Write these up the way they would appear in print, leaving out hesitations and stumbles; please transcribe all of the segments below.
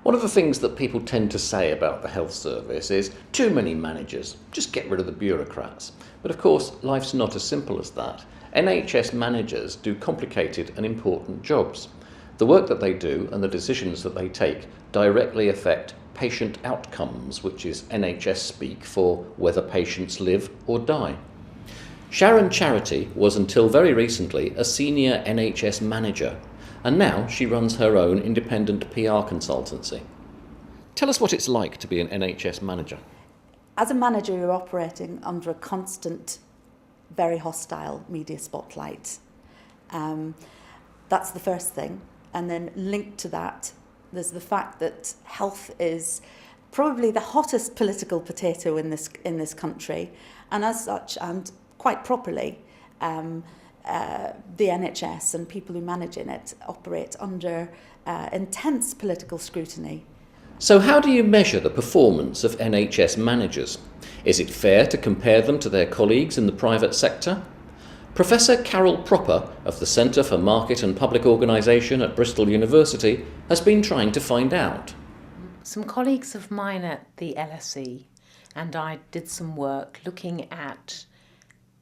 One of the things that people tend to say about the health service is too many managers, just get rid of the bureaucrats. But of course, life's not as simple as that. NHS managers do complicated and important jobs. The work that they do and the decisions that they take directly affect patient outcomes, which is NHS speak for whether patients live or die. Sharon Charity was until very recently a senior NHS manager, and now she runs her own independent PR consultancy. Tell us what it's like to be an NHS manager. As a manager, you're operating under a constant, very hostile media spotlight. That's the first thing. And then linked to that, there's the fact that health is probably the hottest political potato in this country, and as such, and quite properly, the NHS and people who manage in it operate under intense political scrutiny. So how do you measure the performance of NHS managers? Is it fair to compare them to their colleagues in the private sector? Professor Carol Proper of the Centre for Market and Public Organisation at Bristol University has been trying to find out. Some colleagues of mine at the LSE and I did some work looking at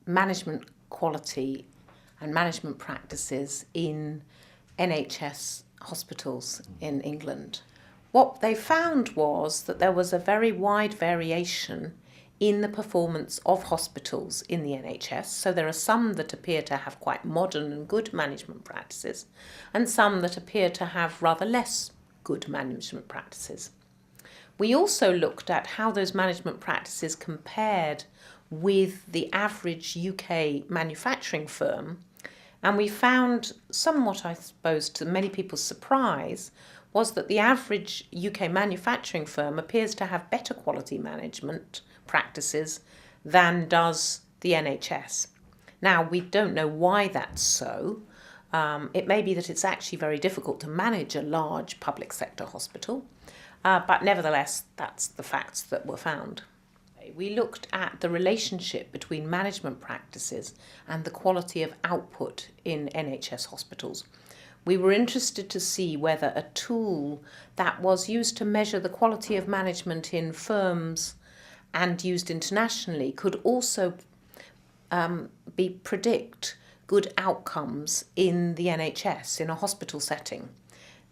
management quality and management practices in NHS hospitals in England. What they found was that there was a very wide variation in the performance of hospitals in the NHS. So there are some that appear to have quite modern and good management practices, and some that appear to have rather less good management practices. We also looked at how those management practices compared with the average UK manufacturing firm, and we found, somewhat I suppose to many people's surprise, was that the average UK manufacturing firm appears to have better quality management practices than does the NHS. Now, we don't know why that's so. It may be that it's actually very difficult to manage a large public sector hospital, but nevertheless, that's the facts that were found. We looked at the relationship between management practices and the quality of output in NHS hospitals. We were interested to see whether a tool that was used to measure the quality of management in firms and used internationally could also predict good outcomes in the NHS, in a hospital setting.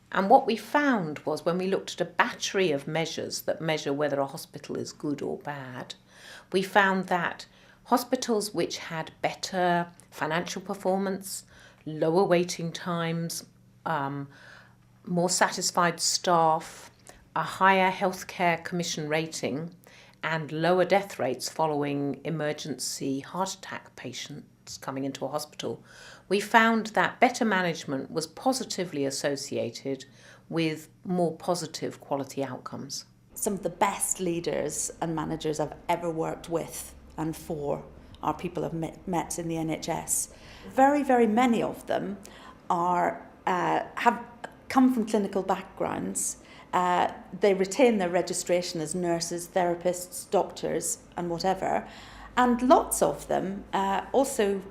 And what we found was, when we looked at a battery of measures that measure whether a hospital is good or bad, we found that hospitals which had better financial performance, lower waiting times, more satisfied staff, a higher healthcare commission rating, and lower death rates following emergency heart attack patients coming into a hospital, we found that better management was positively associated with more positive quality outcomes. Some of the best leaders and managers I've ever worked with and for are people I've met in the NHS. Very, very many of them have come from clinical backgrounds. They retain their registration as nurses, therapists, doctors, and whatever. And lots of them also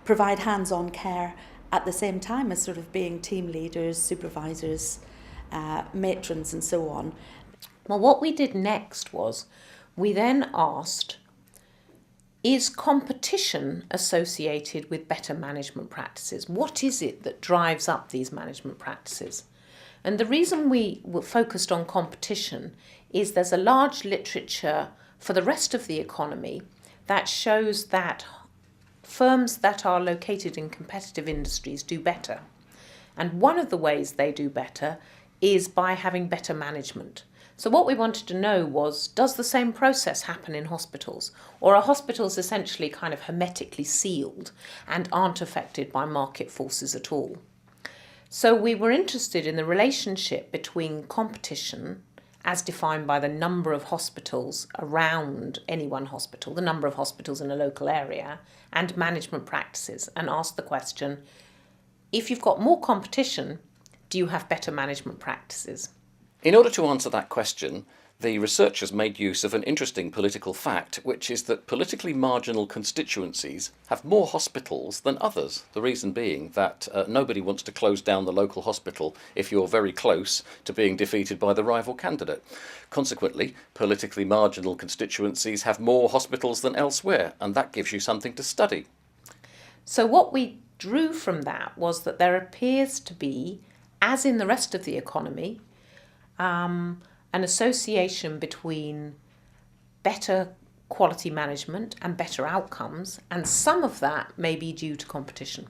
provide hands-on care at the same time as sort of being team leaders, supervisors, matrons, and so on. Well, what we did next was we then asked, is competition associated with better management practices? What is it that drives up these management practices? And the reason we were focused on competition is there's a large literature for the rest of the economy that shows that firms that are located in competitive industries do better. And one of the ways they do better is by having better management. So what we wanted to know was, does the same process happen in hospitals? Or are hospitals essentially kind of hermetically sealed and aren't affected by market forces at all? So we were interested in the relationship between competition, as defined by the number of hospitals around any one hospital, the number of hospitals in a local area, and management practices, and asked the question, if you've got more competition, do you have better management practices? In order to answer that question, The researchers made use of an interesting political fact, which is that politically marginal constituencies have more hospitals than others. The reason being that nobody wants to close down the local hospital if you're very close to being defeated by the rival candidate. Consequently, politically marginal constituencies have more hospitals than elsewhere, and that gives you something to study. So what we drew from that was that there appears to be, as in the rest of the economy, an association between better quality management and better outcomes, and some of that may be due to competition.